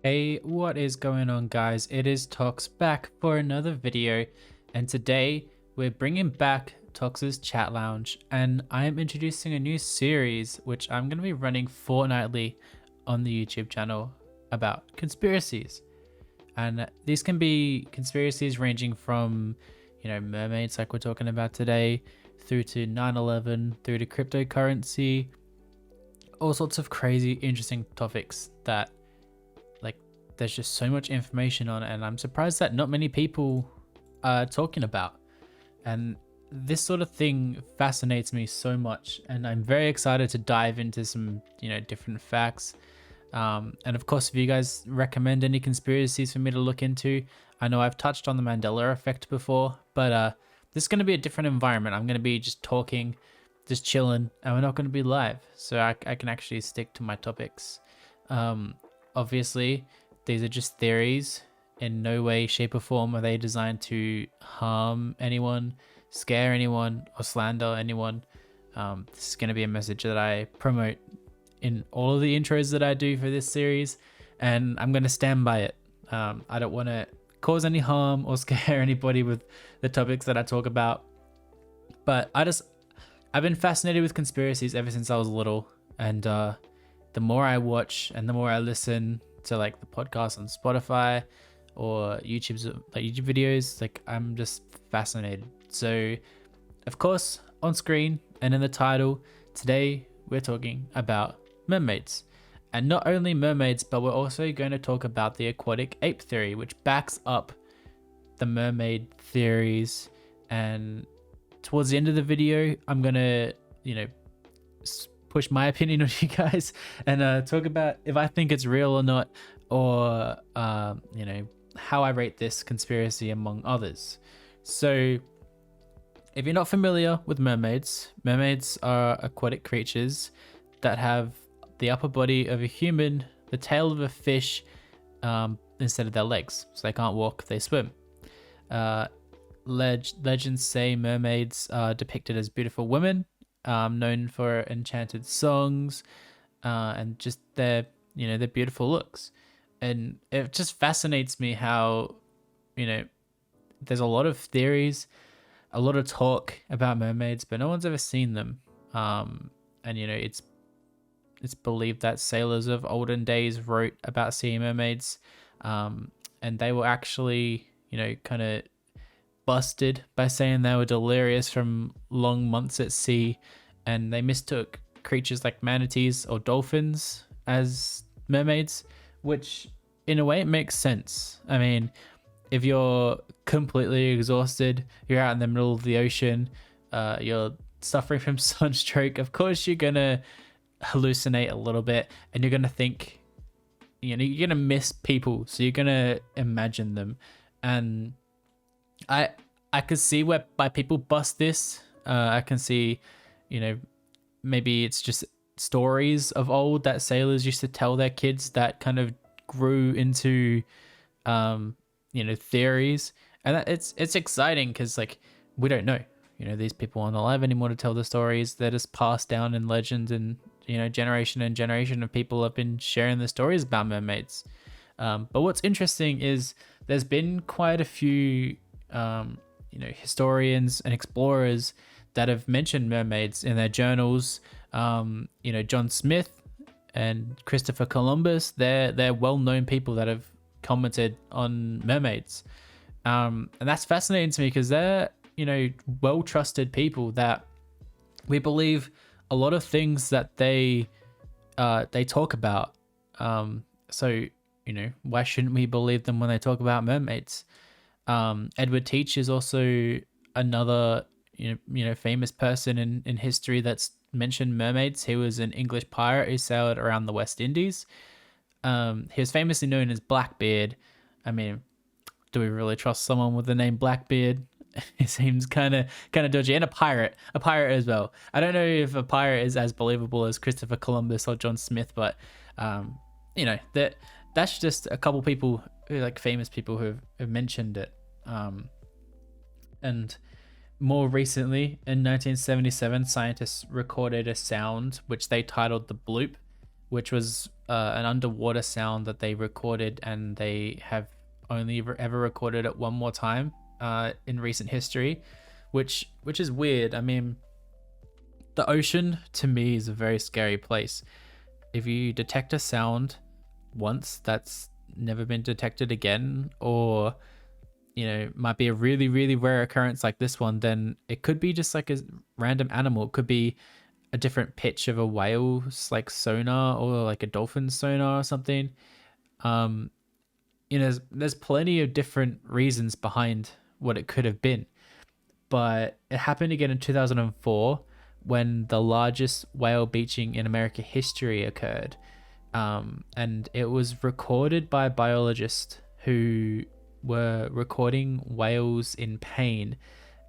Hey, what is going on, guys? It is Tox back for another video, and today we're bringing back Tox's Chat Lounge, and I am introducing a new series which I'm going to be running fortnightly on the YouTube channel about conspiracies. And these can be conspiracies ranging from, mermaids like we're talking about today, through to 9/11, through to cryptocurrency, all sorts of crazy, interesting topics that there's just so much information on it, and I'm surprised that not many people are talking about. And this sort of thing fascinates me so much, and I'm very excited to dive into some, different facts. And of course, if you guys recommend any conspiracies for me to look into, I know I've touched on the Mandela effect before, but this is going to be a different environment. I'm going to be just talking, just chilling, and we're not going to be live, so I can actually stick to my topics. Obviously, these are just theories. In no way, shape, or form are they designed to harm anyone, scare anyone, or slander anyone. This is going to be a message that I promote in all of the intros that I do for this series, and I'm going to stand by it. I don't want to cause any harm or scare anybody with the topics that I talk about, but I've been fascinated with conspiracies ever since I was little, and the more I watch and the more I listen to like the podcast on Spotify or YouTube videos, I'm just fascinated. So of course, on screen and in the title, today we're talking about mermaids. And not only mermaids, but we're also going to talk about the aquatic ape theory, which backs up the mermaid theories. And towards the end of the video, I'm going to, push my opinion on you guys and talk about if I think it's real or not, or how I rate this conspiracy among others. So if you're not familiar with mermaids are aquatic creatures that have the upper body of a human, the tail of a fish, instead of their legs, so they can't walk, they swim. Legends say mermaids are depicted as beautiful women, known for enchanted songs, and just their beautiful looks. And it just fascinates me how there's a lot of theories, a lot of talk about mermaids, but no one's ever seen them. And it's believed that sailors of olden days wrote about sea mermaids, and they were actually kind of busted by saying they were delirious from long months at sea, and they mistook creatures like manatees or dolphins as mermaids, which in a way it makes sense. I mean, if you're completely exhausted, you're out in the middle of the ocean, you're suffering from sunstroke, of course you're gonna hallucinate a little bit, and you're gonna think, you're gonna miss people, so you're gonna imagine them. And I could see why people bust this. I can see, maybe it's just stories of old that sailors used to tell their kids that kind of grew into, theories. And it's exciting because we don't know, these people aren't alive anymore to tell the stories. They're just passed down in legends, and generation and generation of people have been sharing the stories about mermaids. But what's interesting is there's been quite a few historians and explorers that have mentioned mermaids in their journals. John Smith and Christopher Columbus, they're well-known people that have commented on mermaids. And that's fascinating to me because they're, well-trusted people that we believe a lot of things that they talk about. So, why shouldn't we believe them when they talk about mermaids? Edward Teach is also another famous person in history that's mentioned mermaids. He was an English pirate who sailed around the West Indies. He was famously known as Blackbeard. I mean, do we really trust someone with the name Blackbeard? It seems kind of dodgy. And a pirate as well. I don't know if a pirate is as believable as Christopher Columbus or John Smith, but that's just a couple people who famous people who have mentioned it. And more recently, in 1977, scientists recorded a sound which they titled the bloop, which was an underwater sound that they recorded, and they have only ever recorded it one more time in recent history, which is weird. I mean, the ocean to me is a very scary place. If you detect a sound once that's never been detected again, or might be a really, really rare occurrence like this one, then it could be just like a random animal. It could be a different pitch of a whale's like sonar, or like a dolphin sonar or something. There's plenty of different reasons behind what it could have been, but it happened again in 2004 when the largest whale beaching in America history occurred. And it was recorded by biologists who were recording whales in pain,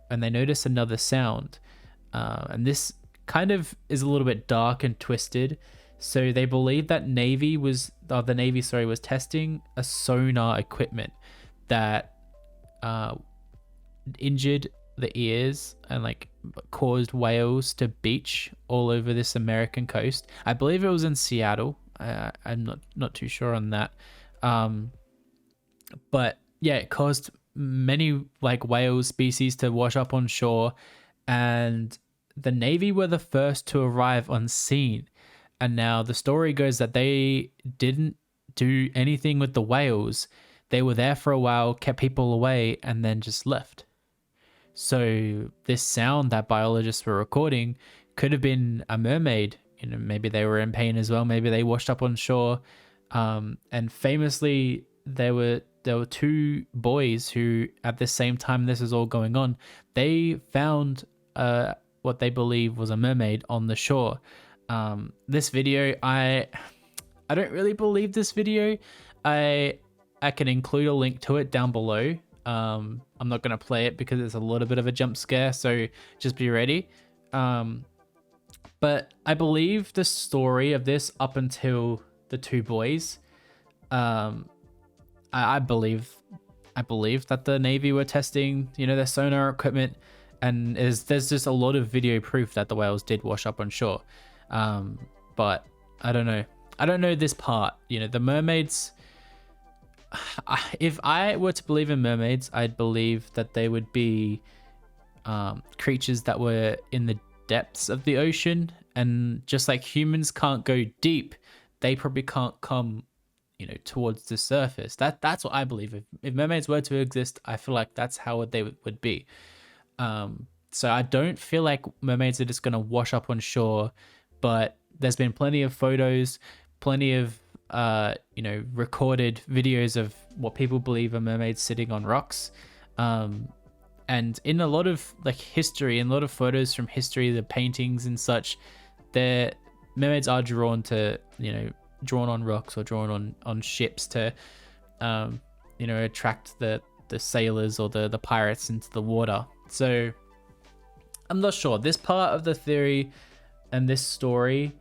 and they noticed another sound. And this kind of is a little bit dark and twisted. So they believe that the Navy was testing a sonar equipment that injured the ears and like caused whales to beach all over this American coast. I believe it was in Seattle. I'm not too sure on that. But yeah, it caused many like whale species to wash up on shore, and the Navy were the first to arrive on scene. And now the story goes that they didn't do anything with the whales. They were there for a while, kept people away, and then just left. So this sound that biologists were recording could have been a mermaid. Maybe they were in pain as well. Maybe they washed up on shore. And famously, there were two boys who, at the same time this is all going on, they found what they believe was a mermaid on the shore. This video, I don't really believe this video. I can include a link to it down below. I'm not going to play it because it's a little bit of a jump scare, so just be ready. But I believe the story of this up until the two boys. I believe that the Navy were testing, their sonar equipment, and there's just a lot of video proof that the whales did wash up on shore. But I don't know. I don't know this part. The mermaids. If I were to believe in mermaids, I'd believe that they would be creatures that were in the depths of the ocean, and just like humans can't go deep, they probably can't come, towards the surface. That's what I believe. If mermaids were to exist, I feel like that's how they would be. So I don't feel like mermaids are just gonna wash up on shore, but there's been plenty of photos, plenty of recorded videos of what people believe are mermaids sitting on rocks. And in a lot of like history, and a lot of photos from history, the paintings and such, their mermaids are drawn on rocks or drawn on ships to attract the sailors or the pirates into the water. So I'm not sure. This part of the theory and this story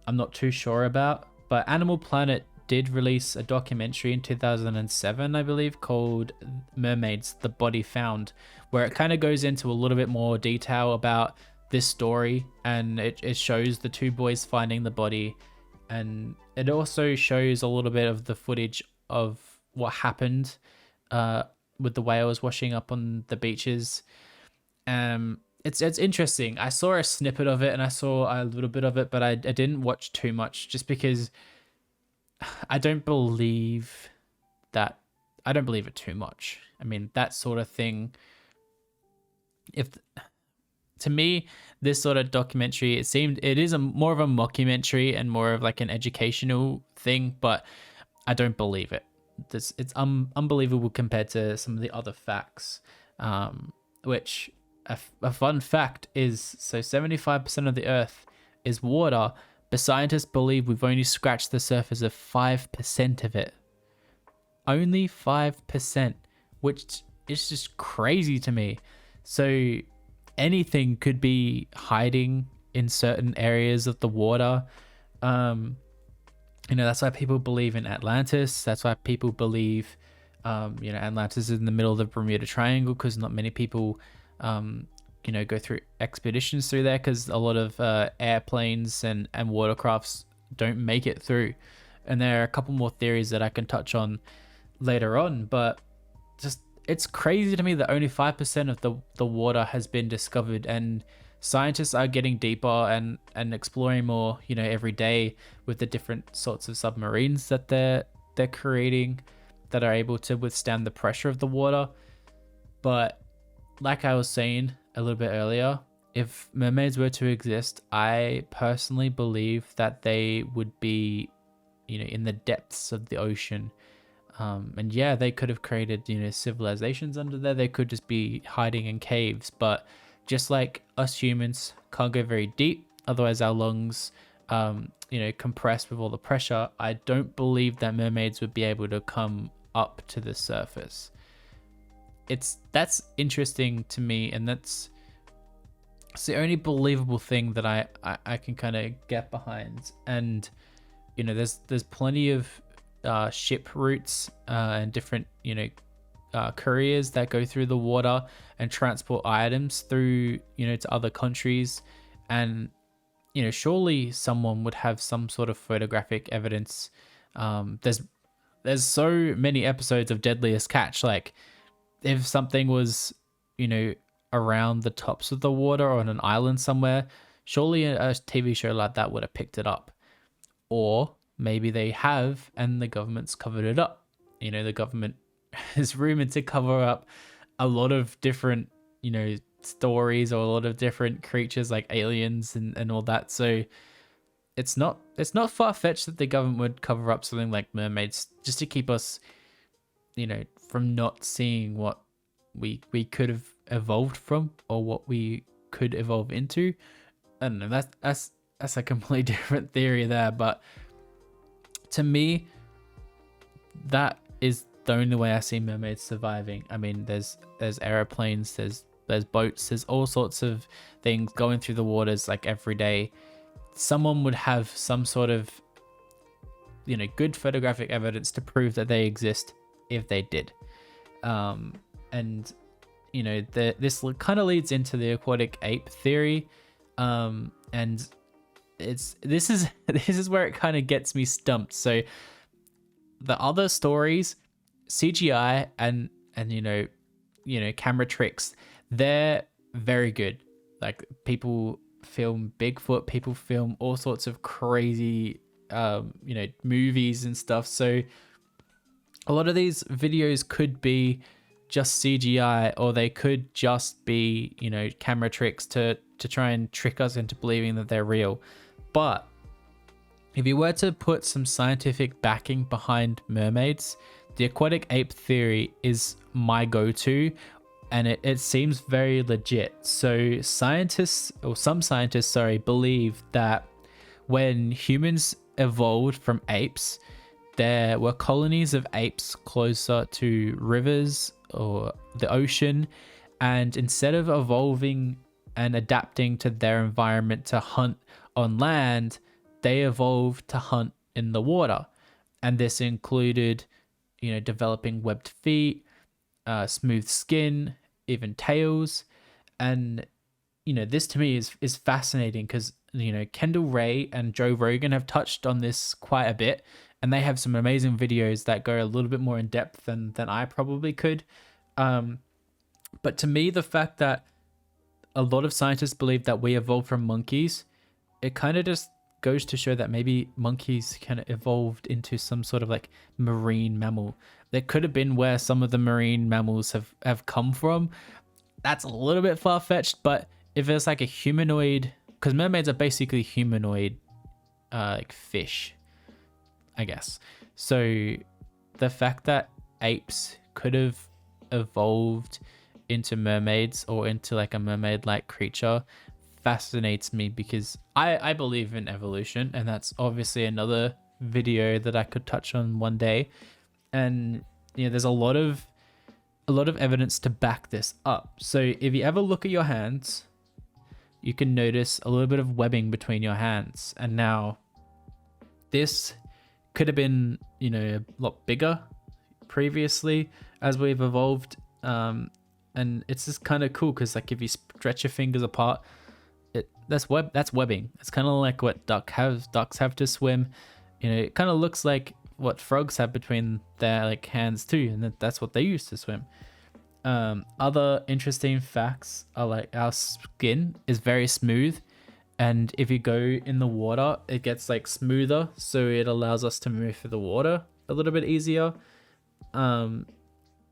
I'm not too sure about. But Animal Planet did release a documentary in 2007, I believe, called Mermaids: The Body Found, where it kind of goes into a little bit more detail about this story, and it shows the two boys finding the body, and it also shows a little bit of the footage of what happened with the whales washing up on the beaches. It's interesting. I saw a snippet of it and I saw a little bit of it, but I didn't watch too much, just because I don't believe it too much. I mean, that sort of thing, to me, this sort of documentary, it is more of a mockumentary and more of like an educational thing, but I don't believe it. It's unbelievable compared to some of the other facts, which a fun fact is, so 75% of the earth is water, but scientists believe we've only scratched the surface of 5% of it. Only 5%, which is just crazy to me. So anything could be hiding in certain areas of the water. That's why people believe in Atlantis. That's why people believe, Atlantis is in the middle of the Bermuda Triangle, because not many people go through expeditions through there, because a lot of airplanes and watercrafts don't make it through. And there are a couple more theories that I can touch on later on, but just it's crazy to me that only 5% of the water has been discovered, and scientists are getting deeper and exploring more, you know, every day with the different sorts of submarines that they're creating that are able to withstand the pressure of the water. But like I was saying a little bit earlier, if mermaids were to exist, I personally believe that they would be, you know, in the depths of the ocean. And yeah, they could have created, you know, civilizations under there. They could just be hiding in caves. But just like us humans can't go very deep, otherwise our lungs, you know, compress with all the pressure, I don't believe that mermaids would be able to come up to the surface. That's interesting to me, and it's the only believable thing that I can kind of get behind. And you know, there's plenty of ship routes and different, you know, couriers that go through the water and transport items through, you know, to other countries. And you know, surely someone would have some sort of photographic evidence. There's so many episodes of Deadliest Catch. Like, if something was, you know, around the tops of the water or on an island somewhere, surely a TV show like that would have picked it up. Or maybe they have and the government's covered it up. You know, the government is rumored to cover up a lot of different, you know, stories or a lot of different creatures like aliens and all that. So it's not far-fetched that the government would cover up something like mermaids just to keep us, you know, from not seeing what we could have evolved from or what we could evolve into. I don't know, that's a completely different theory there, but to me, that is the only way I see mermaids surviving. I mean, there's aeroplanes, there's boats, there's all sorts of things going through the waters like every day. Someone would have some sort of, you know, good photographic evidence to prove that they exist if they did. And you know, this kind of leads into the aquatic ape theory, and this is where it kind of gets me stumped. So the other stories, CGI and you know camera tricks, they're very good. Like, people film Bigfoot, people film all sorts of crazy you know, movies and stuff. So a lot of these videos could be just CGI, or they could just be, you know, camera tricks to try and trick us into believing that they're real. But if you were to put some scientific backing behind mermaids, the aquatic ape theory is my go-to, and it seems very legit. So some scientists, believe that when humans evolved from apes, there were colonies of apes closer to rivers or the ocean, and instead of evolving and adapting to their environment to hunt on land, they evolved to hunt in the water. And this included, you know, developing webbed feet, smooth skin, even tails. And you know, this to me is fascinating because, you know, Kendall Ray and Joe Rogan have touched on this quite a bit, and they have some amazing videos that go a little bit more in depth than I probably could. But to me, the fact that a lot of scientists believe that we evolved from monkeys, it kind of just goes to show that maybe monkeys kind of evolved into some sort of like marine mammal. That could have been where some of the marine mammals have come from. That's a little bit far-fetched, but if it's like a humanoid, because mermaids are basically humanoid like fish, I guess. So the fact that apes could have evolved into mermaids or into like a mermaid-like creature fascinates me, because I believe in evolution, and that's obviously another video that I could touch on one day. And you know, there's a lot of evidence to back this up. So if you ever look at your hands, you can notice a little bit of webbing between your hands. And now this could have been, you know, a lot bigger previously as we've evolved. And it's just kind of cool because, like, if you stretch your fingers apart, that's webbing. It's kind of like what ducks have to swim. It kind of looks like what frogs have between their like hands too, and that's what they use to swim. Other interesting facts are like our skin is very smooth, and if you go in the water, it gets like smoother, so it allows us to move through the water a little bit easier.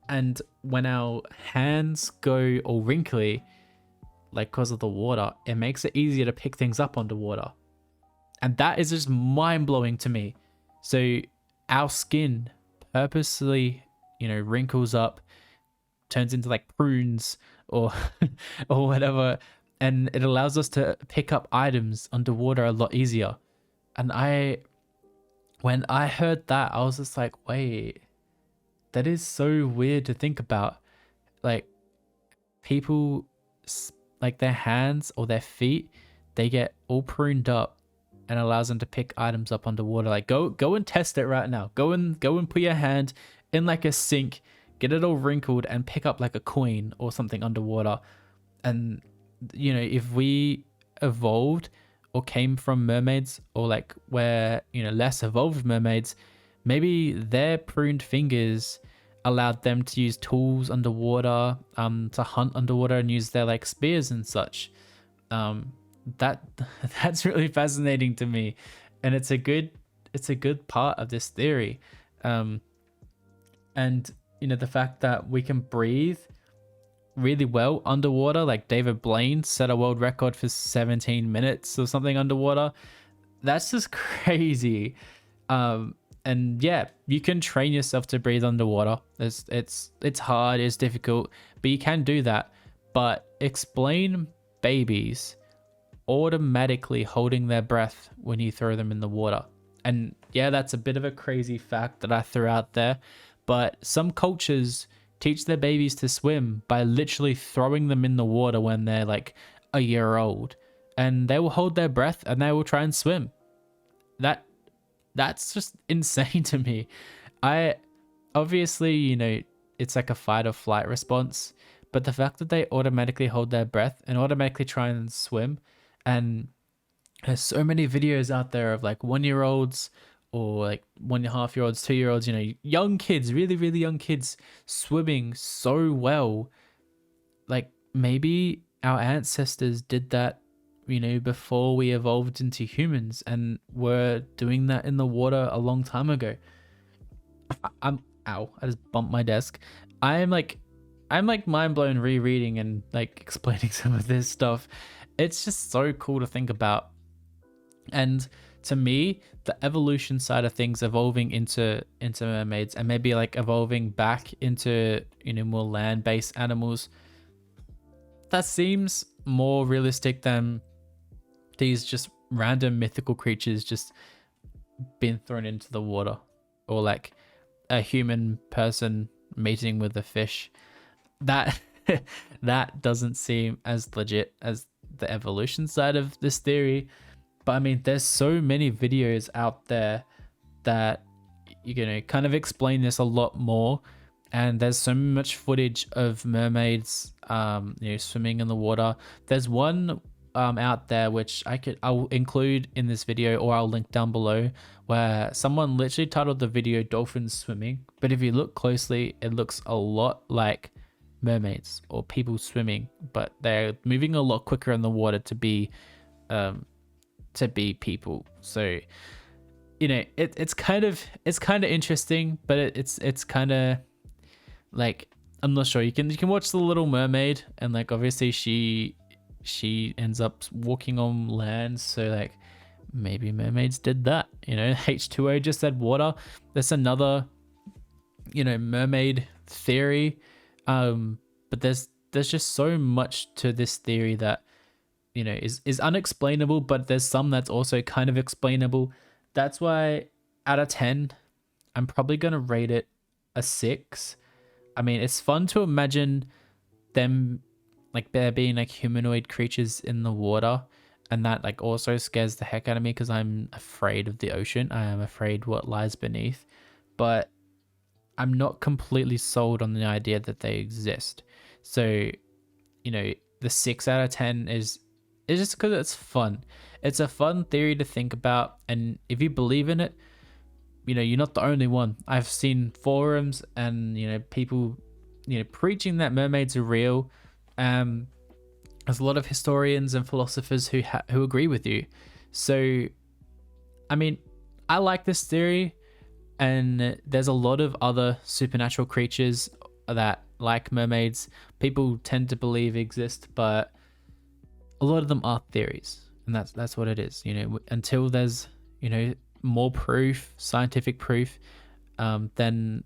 And when our hands go all wrinkly, like because of the water, it makes it easier to pick things up underwater. And that is just mind-blowing to me. So our skin purposely, wrinkles up, turns into like prunes or or whatever, and it allows us to pick up items underwater a lot easier. And when I heard that, I was just like, wait, that is so weird to think about. Like, people, like their hands or their feet, they get all pruned up and allows them to pick items up underwater. Like, go and test it right now. Go and put your hand in like a sink, get it all wrinkled, and pick up like a coin or something underwater. And if we evolved or came from mermaids, or like we're less evolved mermaids, maybe their pruned fingers allowed them to use tools underwater, to hunt underwater and use their like spears and such. That's really fascinating to me, and it's a good part of this theory. And the fact that we can breathe really well underwater, like David Blaine set a world record for 17 minutes or something underwater. That's just crazy. And yeah, you can train yourself to breathe underwater. It's hard, it's difficult, but you can do that. But explain babies automatically holding their breath when you throw them in the water. And yeah, that's a bit of a crazy fact that I threw out there, but some cultures teach their babies to swim by literally throwing them in the water when they're like a year old, and they will hold their breath and they will try and swim. That's just insane to me. I obviously, it's like a fight or flight response, but the fact that they automatically hold their breath and automatically try and swim, and there's so many videos out there of like 1-year-olds or like 1.5-year-olds, 2-year-olds, young kids, really, really young kids swimming so well. Like, maybe our ancestors did that, before we evolved into humans, and were doing that in the water a long time ago. Ow, I just bumped my desk. I'm like mind blown rereading and like explaining some of this stuff. It's just so cool to think about. And to me, the evolution side of things, evolving into mermaids and maybe like evolving back into more land-based animals, that seems more realistic than these just random mythical creatures just being thrown into the water, or like a human person mating with a fish. That doesn't seem as legit as the evolution side of this theory. But I mean, there's so many videos out there that kind of explain this a lot more, and there's so much footage of mermaids swimming in the water. There's one out there which I'll include in this video, or I'll link down below, where someone literally titled the video "Dolphins Swimming," but if you look closely, it looks a lot like mermaids or people swimming, but they're moving a lot quicker in the water to be people. So it's kind of interesting, but it's kind of like, I'm not sure. You can watch The Little Mermaid, and like obviously she ends up walking on land, so like maybe mermaids did that. H2O just said water. That's another mermaid theory, but there's just so much to this theory that is unexplainable, but there's some that's also kind of explainable. That's why out of 10 I'm probably gonna rate it a 6. I mean, it's fun to imagine them, like, there being like humanoid creatures in the water, and that like also scares the heck out of me because I'm afraid of the ocean. I am afraid what lies beneath, but I'm not completely sold on the idea that they exist. So the 6 out of 10 is It's just because it's fun. It's a fun theory to think about, and if you believe in it, you're not the only one. I've seen forums and people preaching that mermaids are real. There's a lot of historians and philosophers who agree with you. So, I mean, I like this theory, and there's a lot of other supernatural creatures that, like mermaids, people tend to believe exist, but a lot of them are theories, and that's what it is. Until there's more proof, scientific proof, then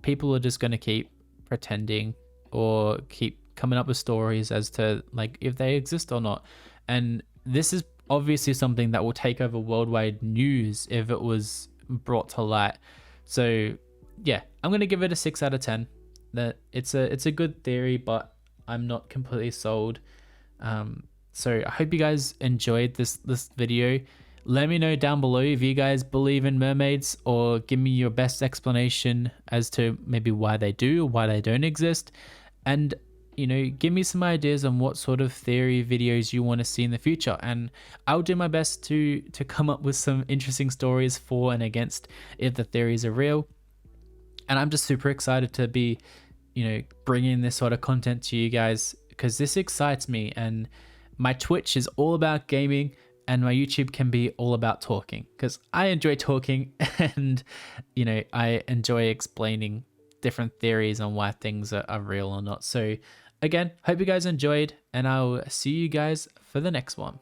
people are just going to keep pretending or keep coming up with stories as to like if they exist or not. And this is obviously something that will take over worldwide news if it was brought to light. So yeah, I'm gonna give it a 6 out of 10. That it's a good theory, but I'm not completely sold. So I hope you guys enjoyed this video. Let me know down below if you guys believe in mermaids, or give me your best explanation as to maybe why they do or why they don't exist. And give me some ideas on what sort of theory videos you want to see in the future, and I'll do my best to come up with some interesting stories for and against if the theories are real. And I'm just super excited to be bringing this sort of content to you guys, because this excites me, and my Twitch is all about gaming and my YouTube can be all about talking, because I enjoy talking and I enjoy explaining different theories on why things are real or not. So again, hope you guys enjoyed, and I'll see you guys for the next one.